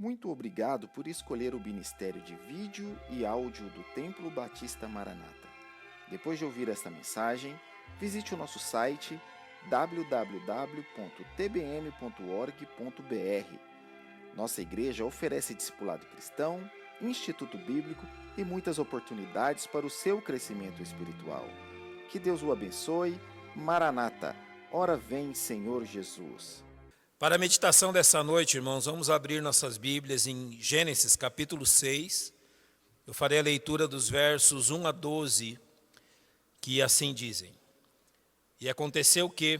Muito obrigado por escolher o Ministério de Vídeo e Áudio do Templo Batista Maranata. Depois de ouvir esta mensagem, visite o nosso site www.tbm.org.br. Nossa igreja oferece discipulado cristão, instituto bíblico e muitas oportunidades para o seu crescimento espiritual. Que Deus o abençoe. Maranata, ora vem, Senhor Jesus. Para a meditação dessa noite, irmãos, vamos abrir nossas Bíblias em Gênesis capítulo 6. Eu farei a leitura dos versos 1 a 12, que assim dizem. E aconteceu que,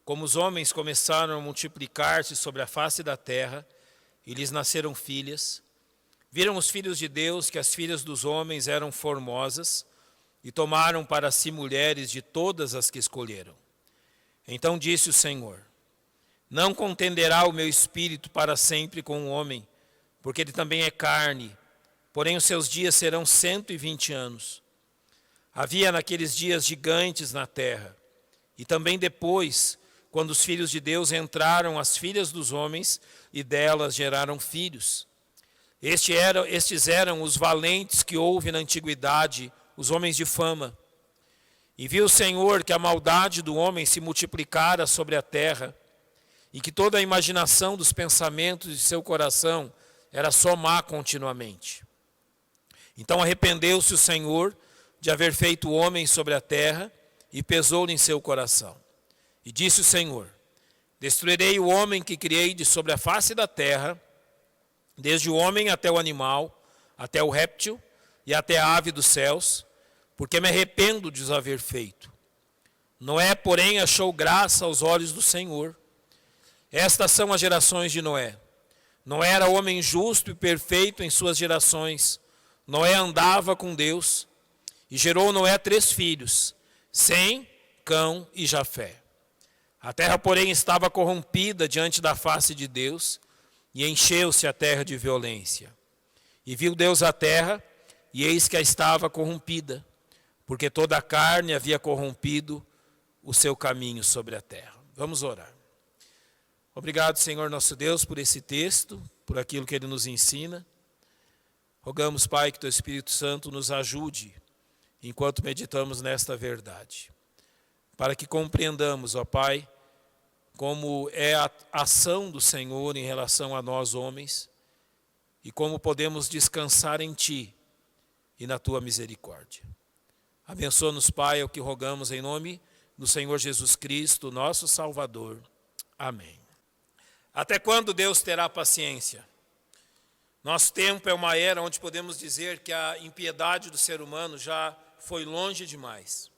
como os homens começaram a multiplicar-se sobre a face da terra, e lhes nasceram filhas, viram os filhos de Deus que as filhas dos homens eram formosas, e tomaram para si mulheres de todas as que escolheram. Então disse o Senhor: não contenderá o meu espírito para sempre com o homem, porque ele também é carne, porém os seus dias serão 120 anos. Havia naqueles dias gigantes na terra, e também depois, quando os filhos de Deus entraram as filhas dos homens, e delas geraram filhos. Estes eram os valentes que houve na antiguidade, os homens de fama. E viu o Senhor que a maldade do homem se multiplicara sobre a terra, e que toda a imaginação dos pensamentos de seu coração era só má continuamente. Então arrependeu-se o Senhor de haver feito o homem sobre a terra, e pesou-lhe em seu coração. E disse o Senhor: destruirei o homem que criei de sobre a face da terra, desde o homem até o animal, até o réptil e até a ave dos céus, porque me arrependo de os haver feito. Noé, porém, achou graça aos olhos do Senhor. Estas são as gerações de Noé. Noé era homem justo e perfeito em suas gerações. Noé andava com Deus e gerou Noé 3 filhos, Sem, Cão e Jafé. A terra, porém, estava corrompida diante da face de Deus, e encheu-se a terra de violência. E viu Deus a terra, e eis que a estava corrompida, porque toda a carne havia corrompido o seu caminho sobre a terra. Vamos orar. Obrigado, Senhor nosso Deus, por esse texto, por aquilo que ele nos ensina. Rogamos, Pai, que teu Espírito Santo nos ajude enquanto meditamos nesta verdade, para que compreendamos, ó Pai, como é a ação do Senhor em relação a nós homens e como podemos descansar em Ti e na Tua misericórdia. Abençoa-nos, Pai, é o que rogamos em nome do Senhor Jesus Cristo, nosso Salvador. Amém. Até quando Deus terá paciência? Nosso tempo é uma era onde podemos dizer que a impiedade do ser humano já foi longe demais.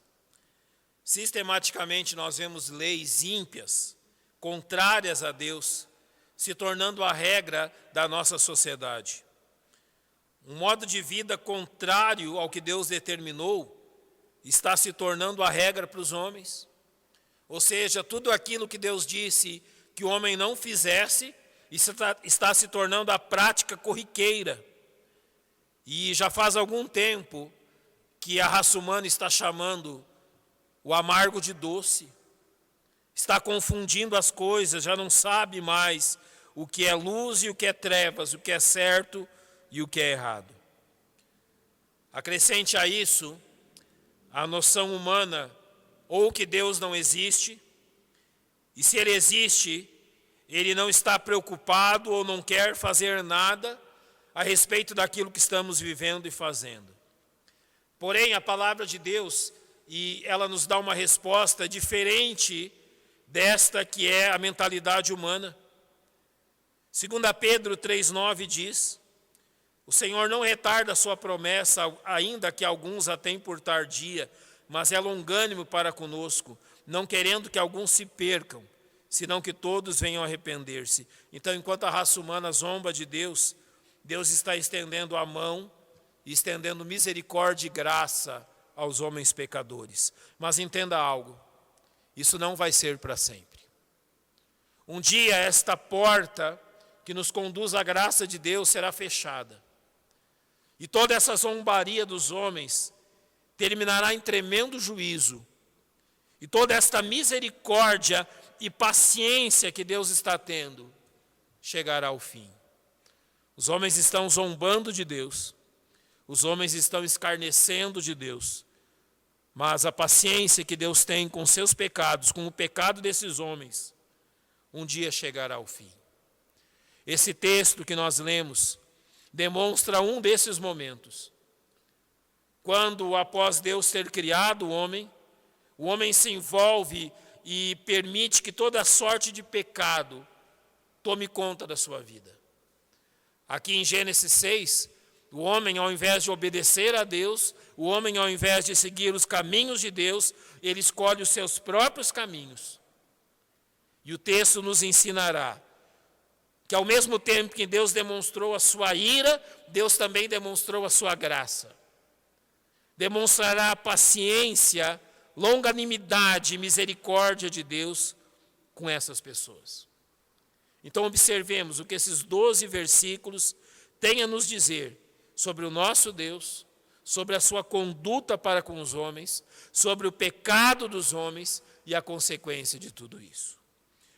Sistematicamente nós vemos leis ímpias, contrárias a Deus, se tornando a regra da nossa sociedade. Um modo de vida contrário ao que Deus determinou está se tornando a regra para os homens. Ou seja, tudo aquilo que Deus disse que o homem não fizesse, isso está se tornando a prática corriqueira. E já faz algum tempo que a raça humana está chamando o amargo de doce, está confundindo as coisas, já não sabe mais o que é luz e o que é trevas, o que é certo e o que é errado. Acrescente a isso a noção humana, ou que Deus não existe, e se ele existe, ele não está preocupado ou não quer fazer nada a respeito daquilo que estamos vivendo e fazendo. Porém, a palavra de Deus, e ela nos dá uma resposta diferente desta que é a mentalidade humana. 2 Pedro 3,9 diz: o Senhor não retarda a sua promessa, ainda que alguns a tenham por tardia, mas é longânimo para conosco, não querendo que alguns se percam, senão que todos venham a arrepender-se. Então, enquanto a raça humana zomba de Deus, Deus está estendendo a mão, estendendo misericórdia e graça aos homens pecadores. Mas entenda algo, isso não vai ser para sempre. Um dia esta porta que nos conduz à graça de Deus será fechada. E toda essa zombaria dos homens terminará em tremendo juízo. E toda esta misericórdia e paciência que Deus está tendo chegará ao fim. Os homens estão zombando de Deus. Os homens estão escarnecendo de Deus. Mas a paciência que Deus tem com seus pecados, com o pecado desses homens, um dia chegará ao fim. Esse texto que nós lemos demonstra um desses momentos. Quando, após Deus ter criado o homem se envolve e permite que toda sorte de pecado tome conta da sua vida. Aqui em Gênesis 6, o homem, ao invés de obedecer a Deus, o homem, ao invés de seguir os caminhos de Deus, ele escolhe os seus próprios caminhos. E o texto nos ensinará que, ao mesmo tempo que Deus demonstrou a sua ira, Deus também demonstrou a sua graça. Demonstrará a paciência, longanimidade e misericórdia de Deus com essas pessoas. Então observemos o que esses 12 versículos têm a nos dizer sobre o nosso Deus, sobre a sua conduta para com os homens, sobre o pecado dos homens e a consequência de tudo isso.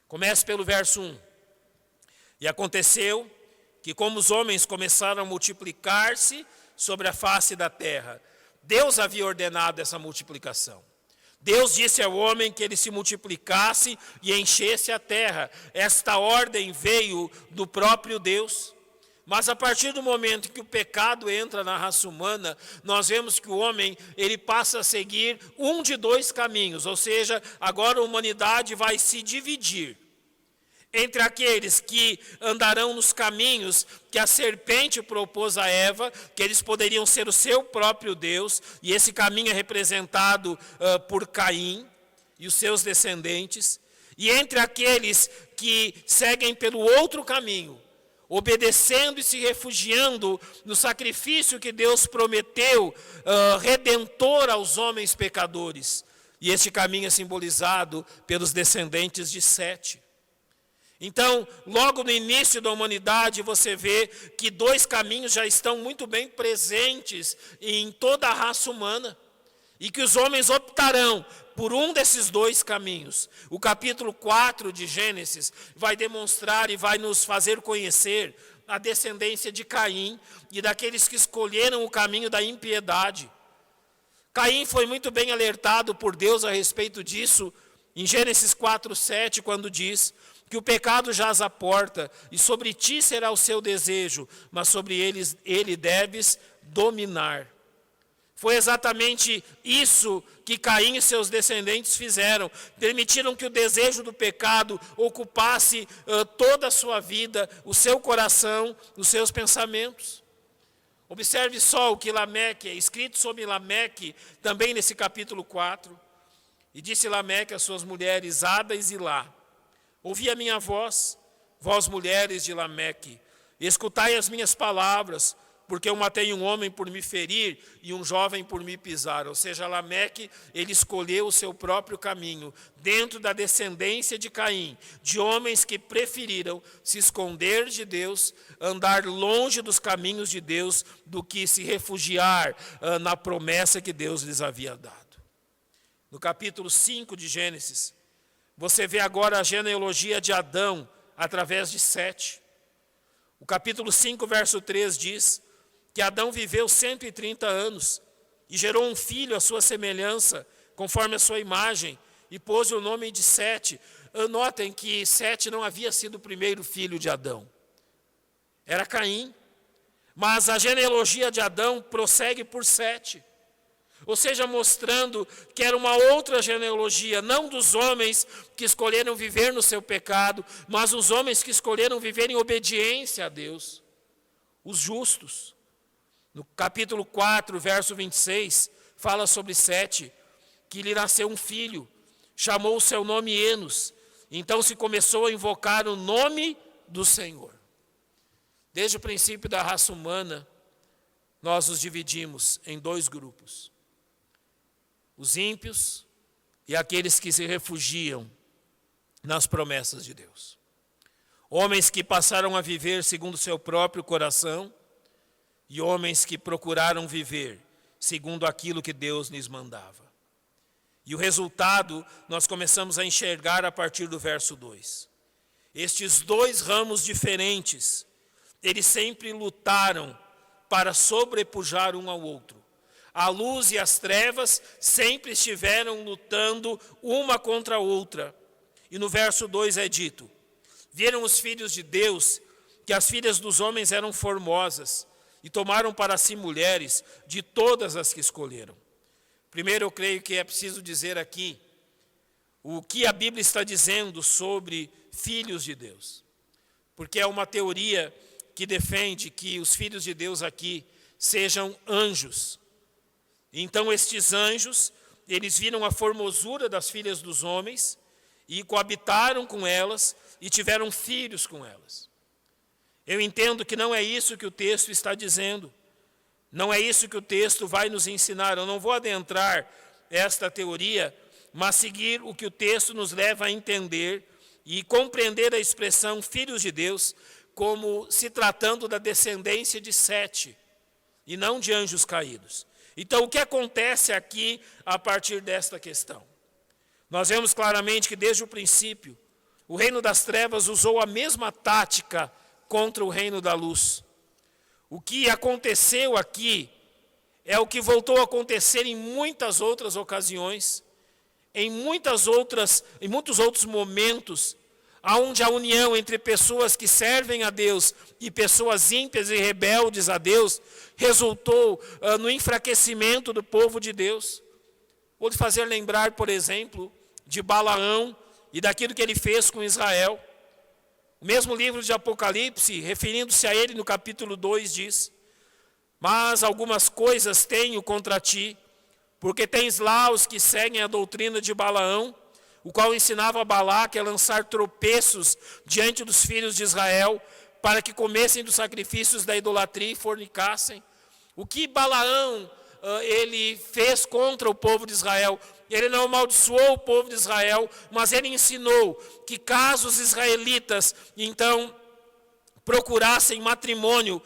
Comece pelo verso 1. E aconteceu que, como os homens começaram a multiplicar-se sobre a face da terra, Deus havia ordenado essa multiplicação. Deus disse ao homem que ele se multiplicasse e enchesse a terra. Esta ordem veio do próprio Deus. Mas a partir do momento que o pecado entra na raça humana, nós vemos que o homem ele passa a seguir um de dois caminhos. Ou seja, agora a humanidade vai se dividir entre aqueles que andarão nos caminhos que a serpente propôs a Eva, que eles poderiam ser o seu próprio Deus, e esse caminho é representado por Caim e os seus descendentes, e entre aqueles que seguem pelo outro caminho, obedecendo e se refugiando no sacrifício que Deus prometeu, redentor aos homens pecadores. E este caminho é simbolizado pelos descendentes de Sete. Então, logo no início da humanidade, você vê que dois caminhos já estão muito bem presentes em toda a raça humana, e que os homens optarão por um desses dois caminhos. O capítulo 4 de Gênesis vai demonstrar e vai nos fazer conhecer a descendência de Caim e daqueles que escolheram o caminho da impiedade. Caim foi muito bem alertado por Deus a respeito disso em Gênesis 4:7, quando diz que o pecado jaz à porta, e sobre ti será o seu desejo, mas sobre ele deves dominar. Foi exatamente isso que Caim e seus descendentes fizeram. Permitiram que o desejo do pecado ocupasse toda a sua vida, o seu coração, os seus pensamentos. Observe só o que Lameque, é escrito sobre Lameque, também nesse capítulo 4. E disse Lameque às suas mulheres, Ada e Zilá: ouvi a minha voz, vós mulheres de Lameque, escutai as minhas palavras, porque eu matei um homem por me ferir e um jovem por me pisar. Ou seja, Lameque, ele escolheu o seu próprio caminho, dentro da descendência de Caim, de homens que preferiram se esconder de Deus, andar longe dos caminhos de Deus, do que se refugiar na promessa que Deus lhes havia dado. No capítulo 5 de Gênesis, você vê agora a genealogia de Adão através de Sete. O capítulo 5, verso 3 diz que Adão viveu 130 anos e gerou um filho à sua semelhança, conforme a sua imagem, e pôs o nome de Sete. Notem que Sete não havia sido o primeiro filho de Adão. Era Caim. Mas a genealogia de Adão prossegue por Sete. Ou seja, mostrando que era uma outra genealogia, não dos homens que escolheram viver no seu pecado, mas os homens que escolheram viver em obediência a Deus, os justos. No capítulo 4, verso 26, fala sobre Sete, que lhe nasceu um filho, chamou o seu nome Enos. Então se começou a invocar o nome do Senhor. Desde o princípio da raça humana, nós os dividimos em dois grupos: os ímpios e aqueles que se refugiam nas promessas de Deus. Homens que passaram a viver segundo seu próprio coração e homens que procuraram viver segundo aquilo que Deus lhes mandava. E o resultado nós começamos a enxergar a partir do verso 2. Estes dois ramos diferentes eles sempre lutaram para sobrepujar um ao outro. A luz e as trevas sempre estiveram lutando uma contra a outra. E no verso 2 é dito: viram os filhos de Deus que as filhas dos homens eram formosas, e tomaram para si mulheres de todas as que escolheram. Primeiro, eu creio que é preciso dizer aqui o que a Bíblia está dizendo sobre filhos de Deus. Porque é uma teoria que defende que os filhos de Deus aqui sejam anjos. Então estes anjos, eles viram a formosura das filhas dos homens e coabitaram com elas e tiveram filhos com elas. Eu entendo que não é isso que o texto está dizendo. Não é isso que o texto vai nos ensinar. Eu não vou adentrar esta teoria, mas seguir o que o texto nos leva a entender e compreender a expressão filhos de Deus como se tratando da descendência de Sete e não de anjos caídos. Então, o que acontece aqui a partir desta questão? Nós vemos claramente que desde o princípio, o reino das trevas usou a mesma tática contra o reino da luz. O que aconteceu aqui é o que voltou a acontecer em muitas outras ocasiões, em muitos outros momentos, onde a união entre pessoas que servem a Deus e pessoas ímpias e rebeldes a Deus resultou no enfraquecimento do povo de Deus. Vou te fazer lembrar, por exemplo, de Balaão e daquilo que ele fez com Israel. O mesmo livro de Apocalipse, referindo-se a ele no capítulo 2, diz: mas algumas coisas tenho contra ti, porque tens lá os que seguem a doutrina de Balaão, o qual ensinava a Balaque a lançar tropeços diante dos filhos de Israel, para que comessem dos sacrifícios da idolatria e fornicassem. O que Balaão ele fez contra o povo de Israel? Ele não amaldiçoou o povo de Israel, mas ele ensinou que caso os israelitas, então, procurassem matrimônio,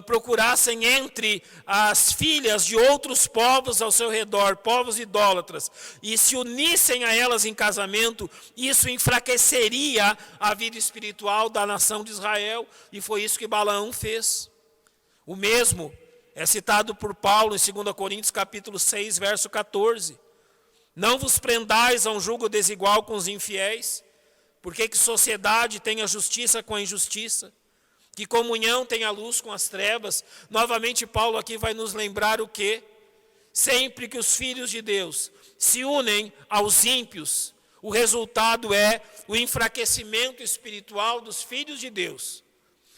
procurassem entre as filhas de outros povos ao seu redor, povos idólatras, e se unissem a elas em casamento, isso enfraqueceria a vida espiritual da nação de Israel, e foi isso que Balaão fez. O mesmo é citado por Paulo em 2 Coríntios capítulo 6, verso 14. Não vos prendais a um jugo desigual com os infiéis, porque que sociedade tem a justiça com a injustiça, que comunhão tem a luz com as trevas. Novamente Paulo aqui vai nos lembrar o quê? Sempre que os filhos de Deus se unem aos ímpios, o resultado é o enfraquecimento espiritual dos filhos de Deus,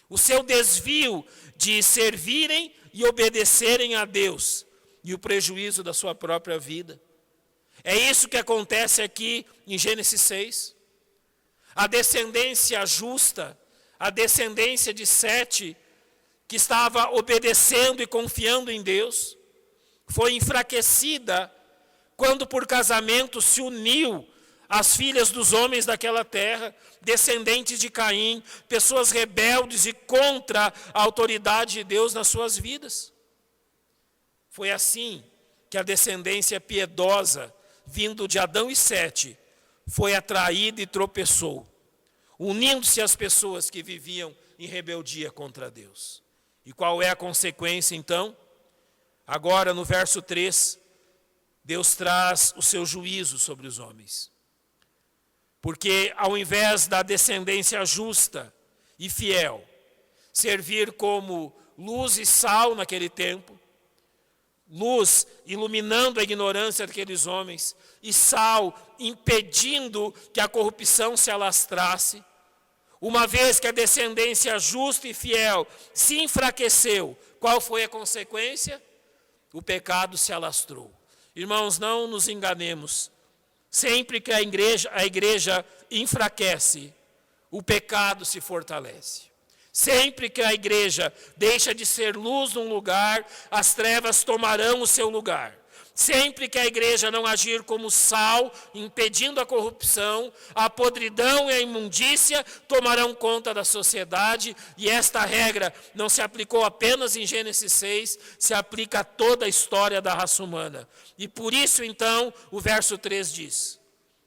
o seu desvio de servirem e obedecerem a Deus, e o prejuízo da sua própria vida. É isso que acontece aqui em Gênesis 6. A descendência justa, a descendência de Sete, que estava obedecendo e confiando em Deus, foi enfraquecida quando por casamento se uniu as filhas dos homens daquela terra, descendentes de Caim, pessoas rebeldes e contra a autoridade de Deus nas suas vidas. Foi assim que a descendência piedosa, vindo de Adão e Sete, foi atraída e tropeçou, unindo-se às pessoas que viviam em rebeldia contra Deus. E qual é a consequência então? Agora no verso 3, Deus traz o seu juízo sobre os homens. Porque ao invés da descendência justa e fiel servir como luz e sal naquele tempo, luz iluminando a ignorância daqueles homens, e sal impedindo que a corrupção se alastrasse, uma vez que a descendência justa e fiel se enfraqueceu, qual foi a consequência? O pecado se alastrou. Irmãos, não nos enganemos. Sempre que a igreja enfraquece, o pecado se fortalece. Sempre que a igreja deixa de ser luz num lugar, as trevas tomarão o seu lugar. Sempre que a igreja não agir como sal, impedindo a corrupção, a podridão e a imundícia tomarão conta da sociedade, e esta regra não se aplicou apenas em Gênesis 6, se aplica a toda a história da raça humana. E por isso então, o verso 3 diz: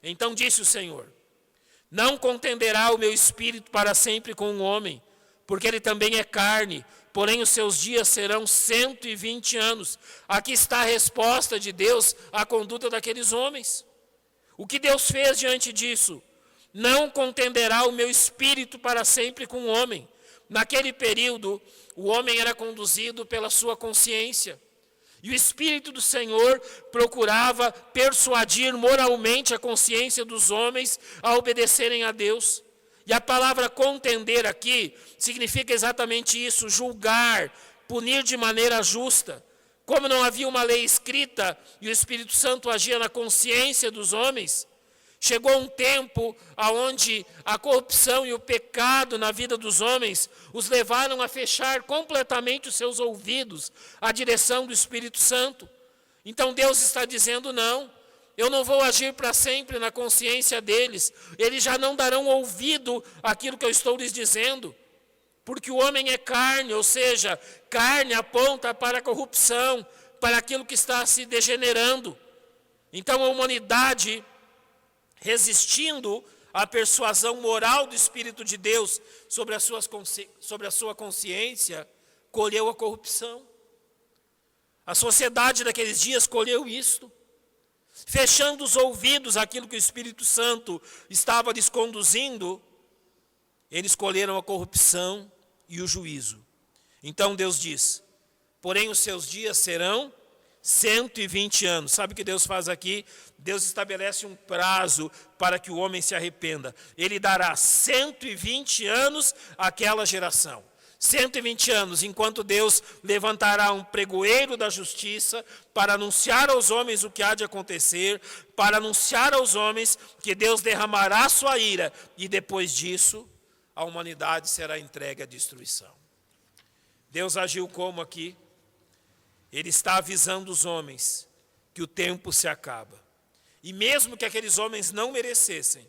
então disse o Senhor, não contenderá o meu espírito para sempre com o homem, porque ele também é carne, porém os seus dias serão 120 anos. Aqui está a resposta de Deus à conduta daqueles homens. O que Deus fez diante disso? Não contenderá o meu espírito para sempre com o homem. Naquele período, o homem era conduzido pela sua consciência. E o Espírito do Senhor procurava persuadir moralmente a consciência dos homens a obedecerem a Deus. E a palavra contender aqui significa exatamente isso, julgar, punir de maneira justa. Como não havia uma lei escrita e o Espírito Santo agia na consciência dos homens, chegou um tempo onde a corrupção e o pecado na vida dos homens os levaram a fechar completamente os seus ouvidos à direção do Espírito Santo. Então Deus está dizendo não, eu não vou agir para sempre na consciência deles, eles já não darão ouvido àquilo que eu estou lhes dizendo, porque o homem é carne, ou seja, carne aponta para a corrupção, para aquilo que está se degenerando. Então a humanidade, resistindo à persuasão moral do Espírito de Deus sobre a sua consciência, colheu a corrupção. A sociedade daqueles dias colheu isto, fechando os ouvidos àquilo que o Espírito Santo estava lhes conduzindo, eles colheram a corrupção e o juízo. Então Deus diz, porém os seus dias serão 120 anos. Sabe o que Deus faz aqui? Deus estabelece um prazo para que o homem se arrependa. Ele dará 120 anos àquela geração. 120 anos, enquanto Deus levantará um pregoeiro da justiça para anunciar aos homens o que há de acontecer, para anunciar aos homens que Deus derramará sua ira, e depois disso, a humanidade será entregue à destruição. Deus agiu como aqui? Ele está avisando os homens que o tempo se acaba. E mesmo que aqueles homens não merecessem,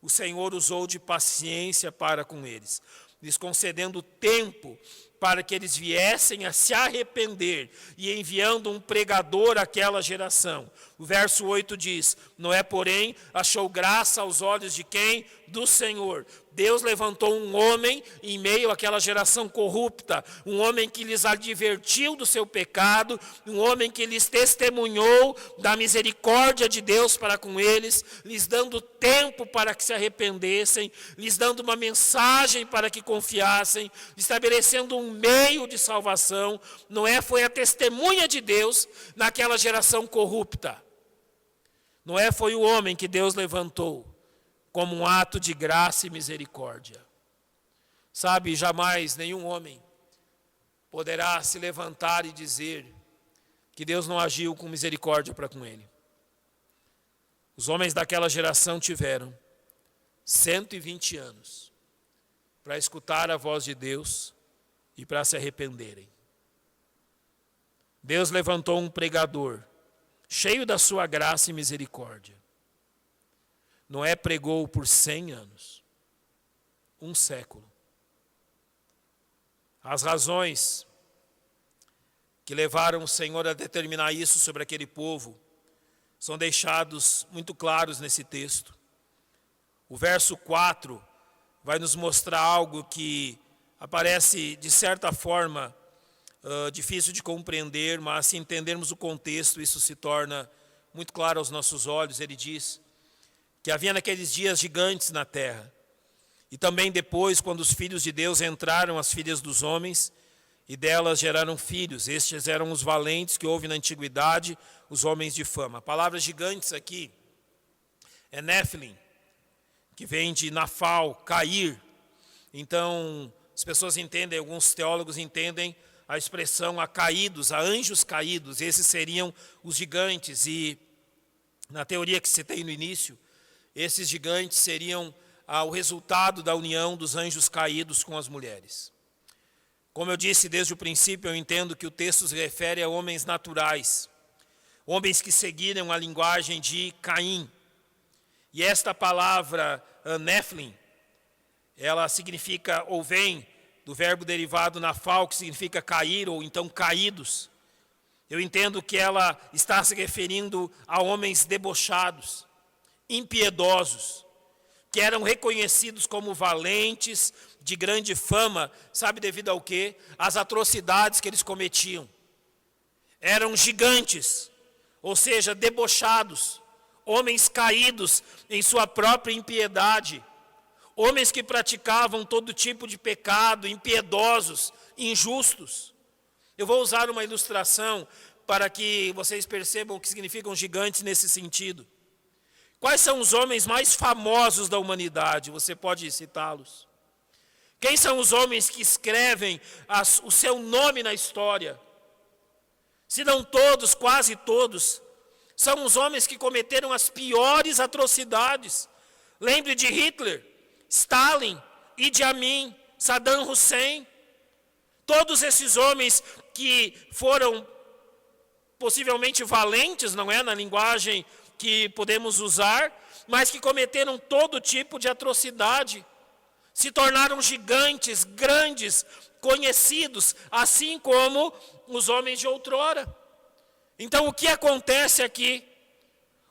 o Senhor usou de paciência para com eles, lhes concedendo tempo para que eles viessem a se arrepender e enviando um pregador àquela geração. O verso 8 diz, Noé, porém, achou graça aos olhos de quem? Do Senhor. Deus levantou um homem em meio àquela geração corrupta, um homem que lhes advertiu do seu pecado, um homem que lhes testemunhou da misericórdia de Deus para com eles, lhes dando tempo para que se arrependessem, lhes dando uma mensagem para que confiassem, estabelecendo um meio de salvação. Noé foi a testemunha de Deus naquela geração corrupta. Noé foi o homem que Deus levantou como um ato de graça e misericórdia. Sabe, jamais nenhum homem poderá se levantar e dizer que Deus não agiu com misericórdia para com ele. Os homens daquela geração tiveram 120 anos para escutar a voz de Deus e para se arrependerem. Deus levantou um pregador, cheio da sua graça e misericórdia. Noé pregou por 100 anos, um século. As razões que levaram o Senhor a determinar isso sobre aquele povo são deixados muito claros nesse texto. O verso 4 vai nos mostrar algo que aparece, de certa forma, difícil de compreender, mas se entendermos o contexto, isso se torna muito claro aos nossos olhos. Ele diz que havia naqueles dias gigantes na terra, e também depois, quando os filhos de Deus entraram as filhas dos homens, e delas geraram filhos. Estes eram os valentes que houve na antiguidade, os homens de fama. A palavra gigantes aqui é Nephilim, que vem de Nafal, cair. Então, as pessoas entendem, alguns teólogos entendem a expressão a caídos, a anjos caídos. Esses seriam os gigantes, e na teoria que citei no início, esses gigantes seriam o resultado da união dos anjos caídos com as mulheres. Como eu disse desde o princípio, eu entendo que o texto se refere a homens naturais, homens que seguiram a linguagem de Caim. E esta palavra, Nephilim, ela significa, ou vem do verbo derivado nafal, que significa cair, ou então caídos. Eu entendo que ela está se referindo a homens debochados, impiedosos, que eram reconhecidos como valentes, de grande fama, sabe devido ao quê? As atrocidades que eles cometiam. Eram gigantes, ou seja, debochados, homens caídos em sua própria impiedade, homens que praticavam todo tipo de pecado, impiedosos, injustos. Eu vou usar uma ilustração para que vocês percebam o que significam gigantes nesse sentido. Quais são os homens mais famosos da humanidade? Você pode citá-los. Quem são os homens que escrevem o seu nome na história? Se não todos, quase todos, são os homens que cometeram as piores atrocidades. Lembre de Hitler, Stalin, Idi Amin, Saddam Hussein. Todos esses homens que foram possivelmente valentes, não é, na linguagem que podemos usar, mas que cometeram todo tipo de atrocidade. Se tornaram gigantes, grandes, conhecidos, assim como os homens de outrora. Então o que acontece aqui?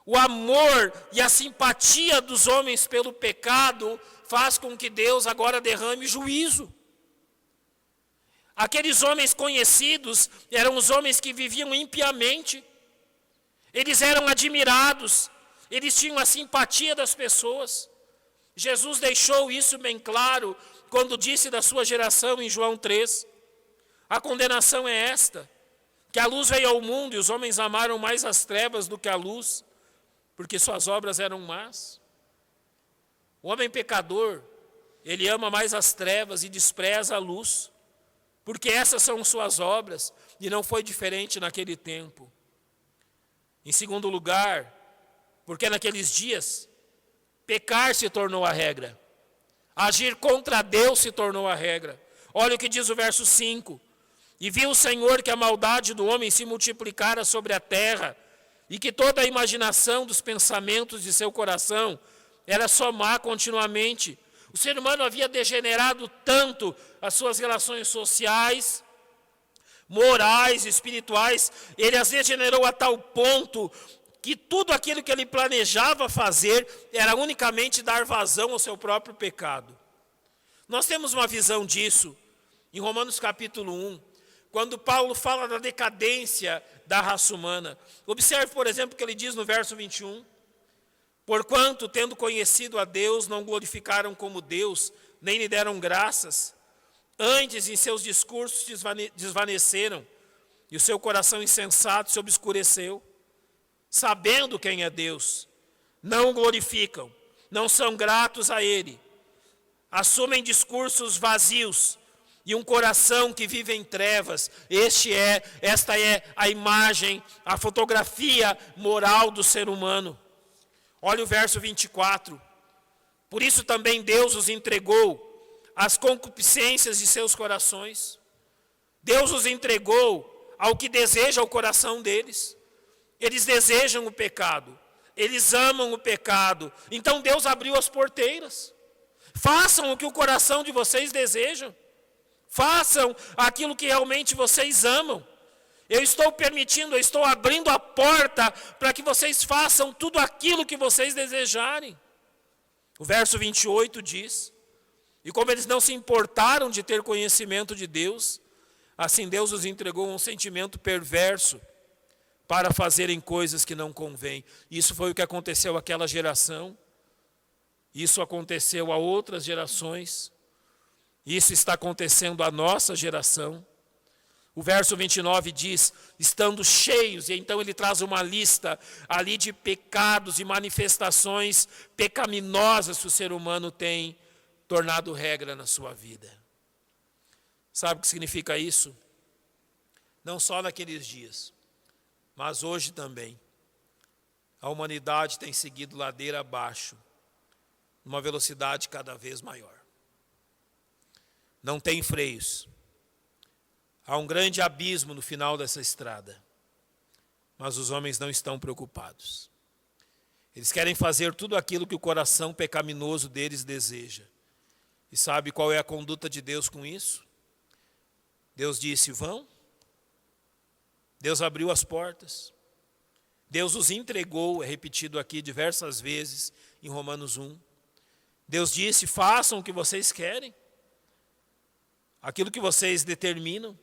O amor e a simpatia dos homens pelo pecado faz com que Deus agora derrame juízo. Aqueles homens conhecidos eram os homens que viviam impiamente. Eles eram admirados, eles tinham a simpatia das pessoas. Jesus deixou isso bem claro quando disse da sua geração em João 3. A condenação é esta, que a luz veio ao mundo e os homens amaram mais as trevas do que a luz, porque suas obras eram más. O homem pecador, ele ama mais as trevas e despreza a luz, porque essas são suas obras, e não foi diferente naquele tempo. Em segundo lugar, porque naqueles dias, pecar se tornou a regra. Agir contra Deus se tornou a regra. Olha o que diz o verso 5. E viu o Senhor que a maldade do homem se multiplicara sobre a terra, e que toda a imaginação dos pensamentos de seu coração era só má continuamente. O ser humano havia degenerado tanto as suas relações sociais, morais, espirituais, ele as degenerou a tal ponto que tudo aquilo que ele planejava fazer era unicamente dar vazão ao seu próprio pecado. Nós temos uma visão disso em Romanos capítulo 1, quando Paulo fala da decadência da raça humana. Observe, por exemplo, o que ele diz no verso 21. Porquanto, tendo conhecido a Deus, não glorificaram como Deus, nem lhe deram graças. Antes, em seus discursos desvaneceram, e o seu coração insensato se obscureceu. Sabendo quem é Deus, não o glorificam, não são gratos a Ele. Assumem discursos vazios e um coração que vive em trevas. Esta é a imagem, a fotografia moral do ser humano. Olha o verso 24. Por isso também Deus os entregou às concupiscências de seus corações. Deus os entregou ao que deseja o coração deles. Eles desejam o pecado, eles amam o pecado. Então Deus abriu as porteiras. Façam o que o coração de vocês deseja. Façam aquilo que realmente vocês amam. Eu estou abrindo a porta para que vocês façam tudo aquilo que vocês desejarem. O verso 28 diz, e como eles não se importaram de ter conhecimento de Deus, assim Deus os entregou a um sentimento perverso para fazerem coisas que não convêm. Isso foi o que aconteceu àquela geração, isso aconteceu a outras gerações, isso está acontecendo à nossa geração. O verso 29 diz, estando cheios, e então ele traz uma lista ali de pecados e manifestações pecaminosas que o ser humano tem tornado regra na sua vida. Sabe o que significa isso? Não só naqueles dias, mas hoje também. A humanidade tem seguido ladeira abaixo, numa velocidade cada vez maior. Não tem freios. Há um grande abismo no final dessa estrada, mas os homens não estão preocupados. Eles querem fazer tudo aquilo que o coração pecaminoso deles deseja. E sabe qual é a conduta de Deus com isso? Deus disse, vão. Deus abriu as portas. Deus os entregou, é repetido aqui diversas vezes em Romanos 1. Deus disse, façam o que vocês querem. aquilo que vocês determinam,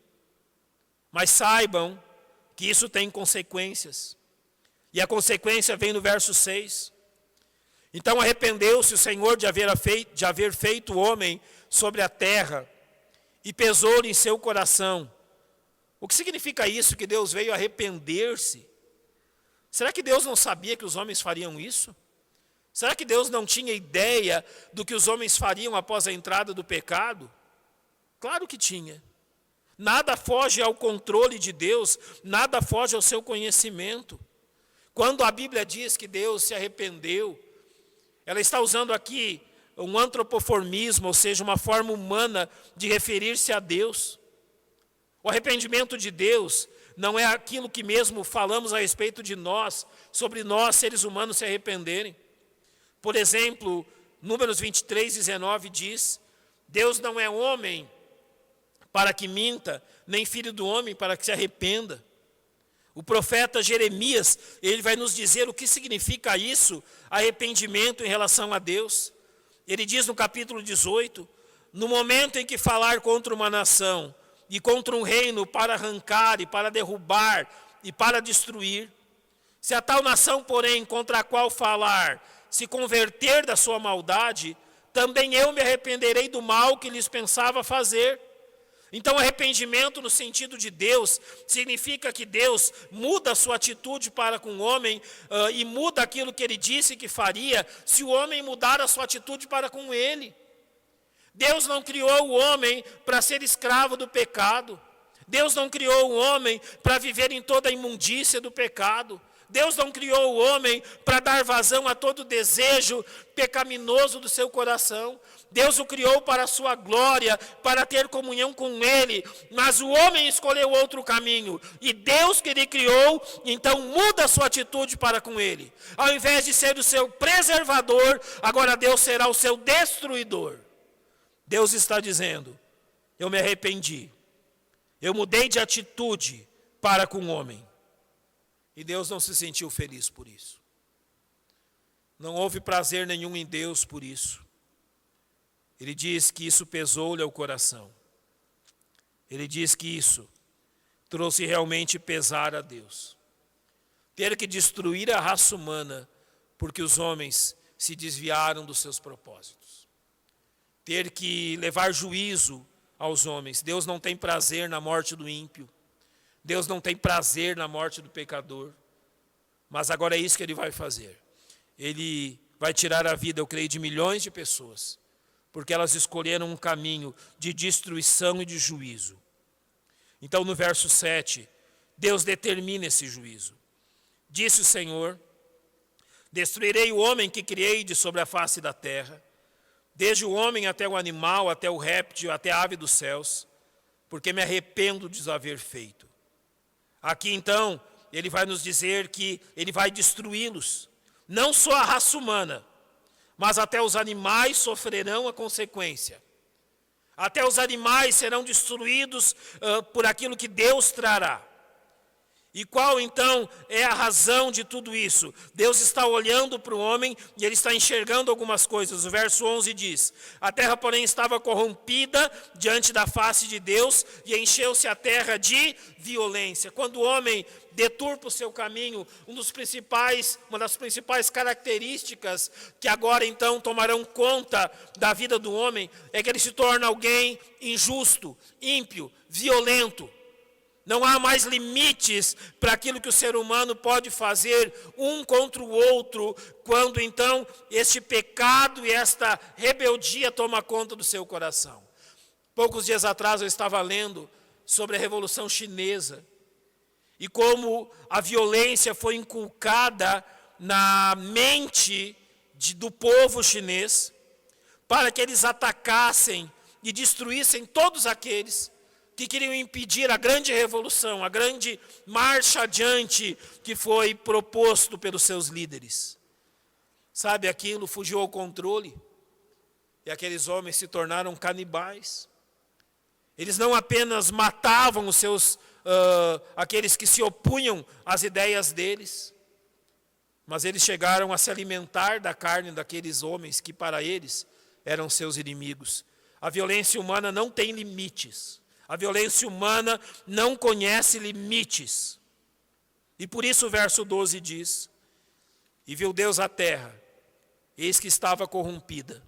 mas saibam que isso tem consequências. E a consequência vem no verso 6. Então arrependeu-se o Senhor de haver feito o homem sobre a terra, e pesou-lhe em seu coração. O que significa isso, que Deus veio arrepender-se? Será que Deus não sabia que os homens fariam isso? Será que Deus não tinha ideia do que os homens fariam após a entrada do pecado? Claro que tinha. Nada foge ao controle de Deus, nada foge ao seu conhecimento. Quando a Bíblia diz que Deus se arrependeu, ela está usando aqui um antropoformismo, ou seja, uma forma humana de referir-se a Deus. O arrependimento de Deus não é aquilo que mesmo falamos a respeito de nós, sobre nós, seres humanos, se arrependerem. Por exemplo, Números 23, 19 diz: Deus não é homem para que minta, nem filho do homem para que se arrependa. O profeta Jeremias, ele vai nos dizer o que significa isso, arrependimento em relação a Deus. Ele diz no capítulo 18, no momento em que falar contra uma nação e contra um reino para arrancar e para derrubar e para destruir, se a tal nação, porém, contra a qual falar, se converter da sua maldade, também eu me arrependerei do mal que lhes pensava fazer. Então, arrependimento no sentido de Deus, significa que Deus muda a sua atitude para com o homem e muda aquilo que ele disse que faria, se o homem mudar a sua atitude para com ele. Deus não criou o homem para ser escravo do pecado. Deus não criou o homem para viver em toda a imundícia do pecado. Deus não criou o homem para dar vazão a todo desejo pecaminoso do seu coração. Deus o criou para a sua glória, para ter comunhão com Ele. Mas o homem escolheu outro caminho. E Deus que Ele criou, então muda a sua atitude para com Ele. Ao invés de ser o seu preservador, agora Deus será o seu destruidor. Deus está dizendo, eu me arrependi. Eu mudei de atitude para com o homem. E Deus não se sentiu feliz por isso. Não houve prazer nenhum em Deus por isso. Ele diz que isso pesou-lhe ao coração. Ele diz que isso trouxe realmente pesar a Deus. Ter que destruir a raça humana porque os homens se desviaram dos seus propósitos. Ter que levar juízo aos homens. Deus não tem prazer na morte do ímpio. Deus não tem prazer na morte do pecador. Mas agora é isso que Ele vai fazer. Ele vai tirar a vida, eu creio, de milhões de pessoas, porque elas escolheram um caminho de destruição e de juízo. Então, no verso 7, Deus determina esse juízo. Disse o Senhor, destruirei o homem que criei de sobre a face da terra, desde o homem até o animal, até o réptil, até a ave dos céus, porque me arrependo de os haver feito. Aqui então, ele vai nos dizer que ele vai destruí-los. Não só a raça humana, mas até os animais sofrerão a consequência. Até os animais serão destruídos por aquilo que Deus trará. E qual então é a razão de tudo isso? Deus está olhando para o homem e ele está enxergando algumas coisas. O verso 11 diz, a terra porém estava corrompida diante da face de Deus e encheu-se a terra de violência. Quando o homem deturpa o seu caminho, uma das principais características que agora então tomarão conta da vida do homem é que ele se torna alguém injusto, ímpio, violento. Não há mais limites para aquilo que o ser humano pode fazer um contra o outro, quando então este pecado e esta rebeldia toma conta do seu coração. Poucos dias atrás eu estava lendo sobre a Revolução Chinesa e como a violência foi inculcada na mente do povo chinês para que eles atacassem e destruíssem todos aqueles que queriam impedir a grande revolução, a grande marcha adiante que foi proposto pelos seus líderes. Sabe, aquilo fugiu ao controle e aqueles homens se tornaram canibais. Eles não apenas matavam aqueles que se opunham às ideias deles, mas eles chegaram a se alimentar da carne daqueles homens que para eles eram seus inimigos. A violência humana não tem limites. A violência humana não conhece limites. E por isso o verso 12 diz: e viu Deus a terra, eis que estava corrompida,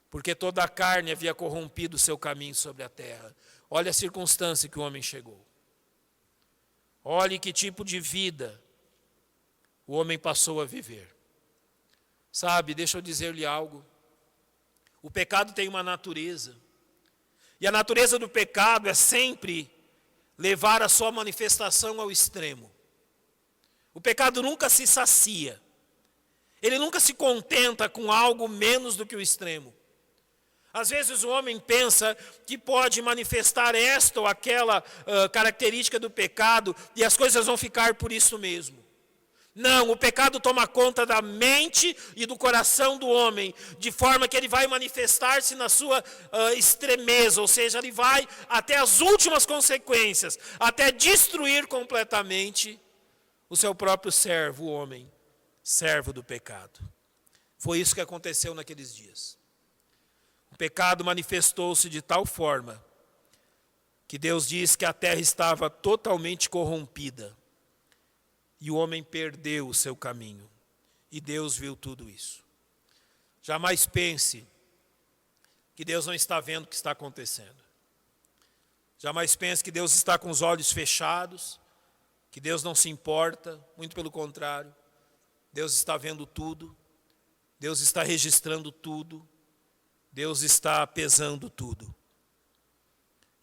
porque toda a carne havia corrompido o seu caminho sobre a terra. Olha a circunstância que o homem chegou. Olhe que tipo de vida o homem passou a viver. Sabe, deixa eu dizer-lhe algo. O pecado tem uma natureza. E a natureza do pecado é sempre levar a sua manifestação ao extremo. O pecado nunca se sacia. Ele nunca se contenta com algo menos do que o extremo. Às vezes o homem pensa que pode manifestar esta ou aquela característica do pecado e as coisas vão ficar por isso mesmo. Não, o pecado toma conta da mente e do coração do homem, de forma que ele vai manifestar-se na sua extremeza, ou seja, ele vai até as últimas consequências, até destruir completamente o seu próprio servo, o homem, servo do pecado. Foi isso que aconteceu naqueles dias. O pecado manifestou-se de tal forma que Deus diz que a terra estava totalmente corrompida e o homem perdeu o seu caminho. E Deus viu tudo isso. Jamais pense que Deus não está vendo o que está acontecendo. Jamais pense que Deus está com os olhos fechados, que Deus não se importa, muito pelo contrário. Deus está vendo tudo, Deus está registrando tudo, Deus está pesando tudo.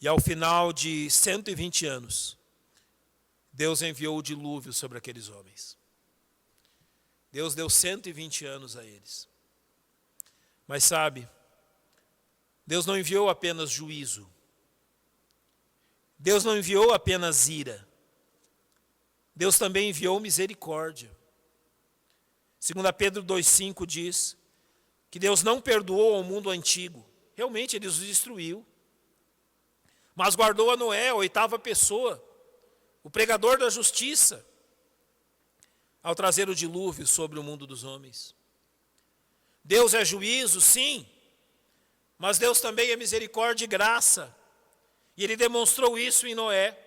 E ao final de 120 anos, Deus enviou o dilúvio sobre aqueles homens. Deus deu 120 anos a eles. Mas sabe, Deus não enviou apenas juízo. Deus não enviou apenas ira. Deus também enviou misericórdia. 2 Pedro 2,5 diz que Deus não perdoou ao mundo antigo. Realmente ele os destruiu. Mas guardou a Noé, a 8ª pessoa, o pregador da justiça, ao trazer o dilúvio sobre o mundo dos homens. Deus é juízo, sim, mas Deus também é misericórdia e graça. E ele demonstrou isso em Noé.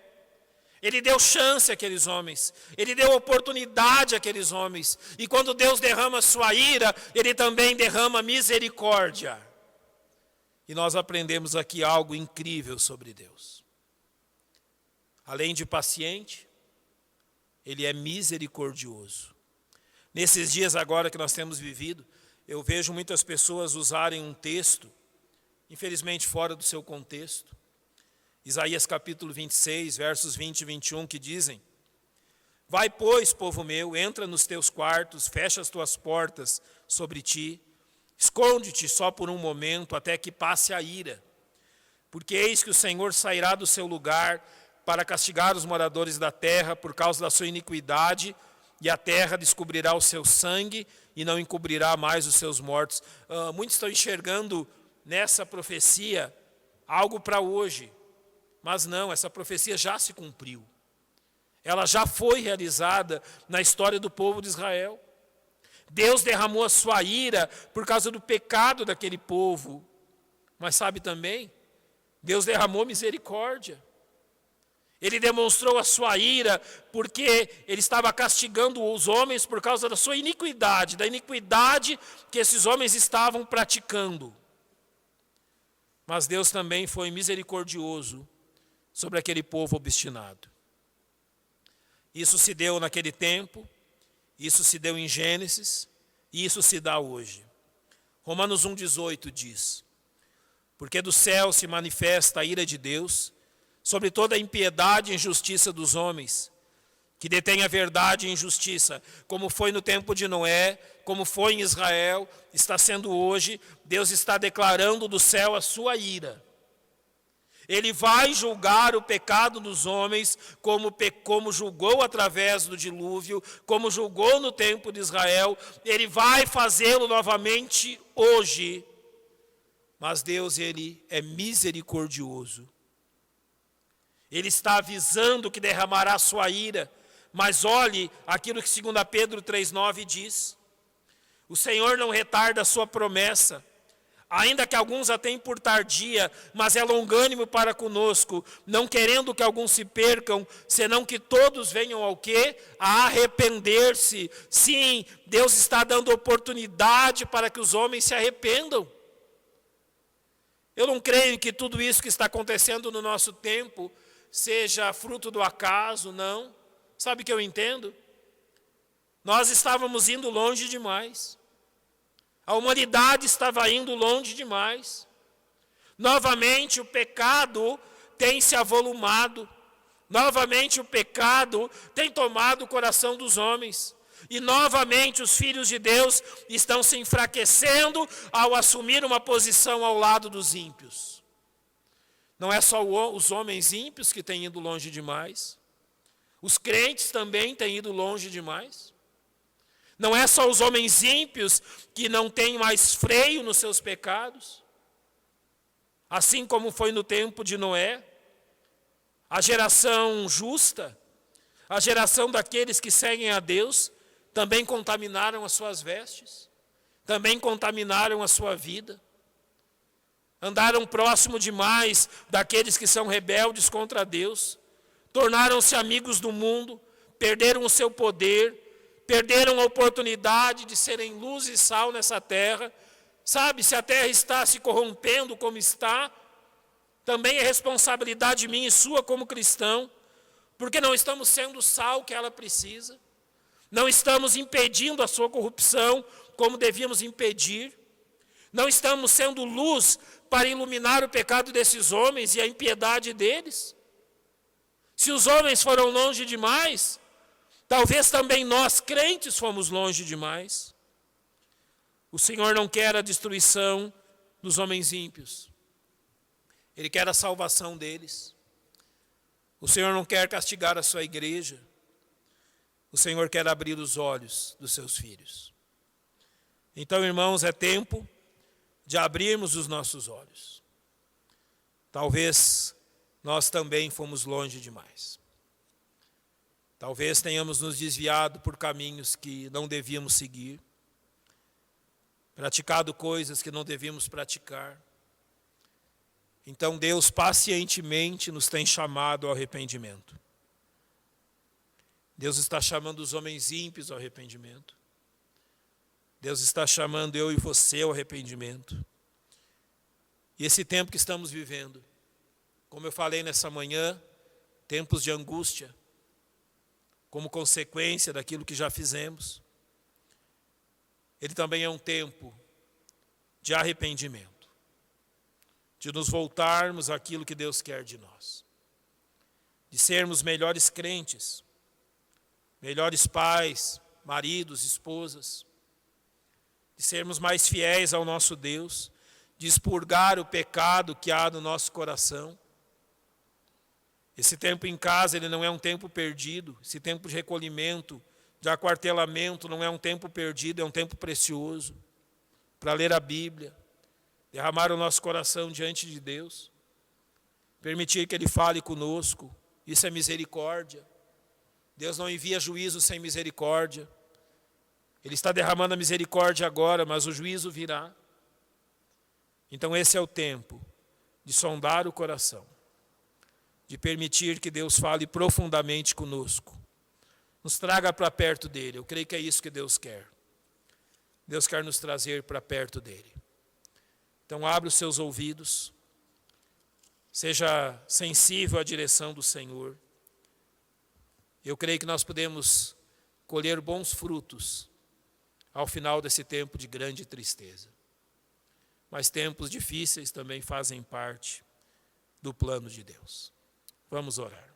Ele deu chance àqueles homens, ele deu oportunidade àqueles homens. E quando Deus derrama sua ira, ele também derrama misericórdia. E nós aprendemos aqui algo incrível sobre Deus. Além de paciente, ele é misericordioso. Nesses dias agora que nós temos vivido, eu vejo muitas pessoas usarem um texto, infelizmente fora do seu contexto. Isaías capítulo 26, versos 20 e 21, que dizem: vai, pois, povo meu, entra nos teus quartos, fecha as tuas portas sobre ti, esconde-te só por um momento, até que passe a ira. Porque eis que o Senhor sairá do seu lugar para castigar os moradores da terra por causa da sua iniquidade, e a terra descobrirá o seu sangue e não encobrirá mais os seus mortos. Muitos estão enxergando nessa profecia algo para hoje. Mas não, essa profecia já se cumpriu. Ela já foi realizada na história do povo de Israel. Deus derramou a sua ira por causa do pecado daquele povo. Mas sabe também, Deus derramou misericórdia. Ele demonstrou a sua ira porque ele estava castigando os homens por causa da sua iniquidade, da iniquidade que esses homens estavam praticando. Mas Deus também foi misericordioso sobre aquele povo obstinado. Isso se deu naquele tempo, isso se deu em Gênesis, e isso se dá hoje. Romanos 1,18 diz: porque do céu se manifesta a ira de Deus sobre toda a impiedade e injustiça dos homens, que detêm a verdade e injustiça, como foi no tempo de Noé, como foi em Israel, está sendo hoje. Deus está declarando do céu a sua ira. Ele vai julgar o pecado dos homens, como julgou através do dilúvio, como julgou no tempo de Israel. Ele vai fazê-lo novamente hoje. Mas Deus, ele é misericordioso. Ele está avisando que derramará sua ira. Mas olhe aquilo que 2 Pedro 3,9 diz: o Senhor não retarda a sua promessa, ainda que alguns a tenham por tardia, mas é longânimo para conosco, não querendo que alguns se percam, senão que todos venham ao quê? A arrepender-se. Sim, Deus está dando oportunidade para que os homens se arrependam. Eu não creio que tudo isso que está acontecendo no nosso tempo seja fruto do acaso, não. Sabe o que eu entendo? Nós estávamos indo longe demais. A humanidade estava indo longe demais. Novamente o pecado tem se avolumado. Novamente o pecado tem tomado o coração dos homens. E novamente os filhos de Deus estão se enfraquecendo ao assumir uma posição ao lado dos ímpios. Não é só os homens ímpios que têm ido longe demais. Os crentes também têm ido longe demais. Não é só os homens ímpios que não têm mais freio nos seus pecados. Assim como foi no tempo de Noé, a geração justa, a geração daqueles que seguem a Deus, também contaminaram as suas vestes, também contaminaram a sua vida. Andaram próximo demais daqueles que são rebeldes contra Deus, tornaram-se amigos do mundo, perderam o seu poder, perderam a oportunidade de serem luz e sal nessa terra. Sabe, se a terra está se corrompendo como está, também é responsabilidade minha e sua como cristão, porque não estamos sendo o sal que ela precisa, não estamos impedindo a sua corrupção como devíamos impedir, não estamos sendo luz para iluminar o pecado desses homens e a impiedade deles. Se os homens foram longe demais, talvez também nós, crentes, fomos longe demais. O Senhor não quer a destruição dos homens ímpios. Ele quer a salvação deles. O Senhor não quer castigar a sua igreja. O Senhor quer abrir os olhos dos seus filhos. Então, irmãos, é tempo de abrirmos os nossos olhos. Talvez nós também fomos longe demais. Talvez tenhamos nos desviado por caminhos que não devíamos seguir, praticado coisas que não devíamos praticar. Então Deus pacientemente nos tem chamado ao arrependimento. Deus está chamando os homens ímpios ao arrependimento. Deus está chamando eu e você ao arrependimento. E esse tempo que estamos vivendo, como eu falei nessa manhã, tempos de angústia, como consequência daquilo que já fizemos, ele também é um tempo de arrependimento, de nos voltarmos àquilo que Deus quer de nós, de sermos melhores crentes, melhores pais, maridos, esposas, de sermos mais fiéis ao nosso Deus, de expurgar o pecado que há no nosso coração. Esse tempo em casa, ele não é um tempo perdido. Esse tempo de recolhimento, de aquartelamento, não é um tempo perdido, é um tempo precioso para ler a Bíblia, derramar o nosso coração diante de Deus, permitir que Ele fale conosco. Isso é misericórdia. Deus não envia juízo sem misericórdia. Ele está derramando a misericórdia agora, mas o juízo virá. Então esse é o tempo de sondar o coração, de permitir que Deus fale profundamente conosco, nos traga para perto dEle. Eu creio que é isso que Deus quer. Deus quer nos trazer para perto dEle. Então abra os seus ouvidos, seja sensível à direção do Senhor. Eu creio que nós podemos colher bons frutos ao final desse tempo de grande tristeza. Mas tempos difíceis também fazem parte do plano de Deus. Vamos orar.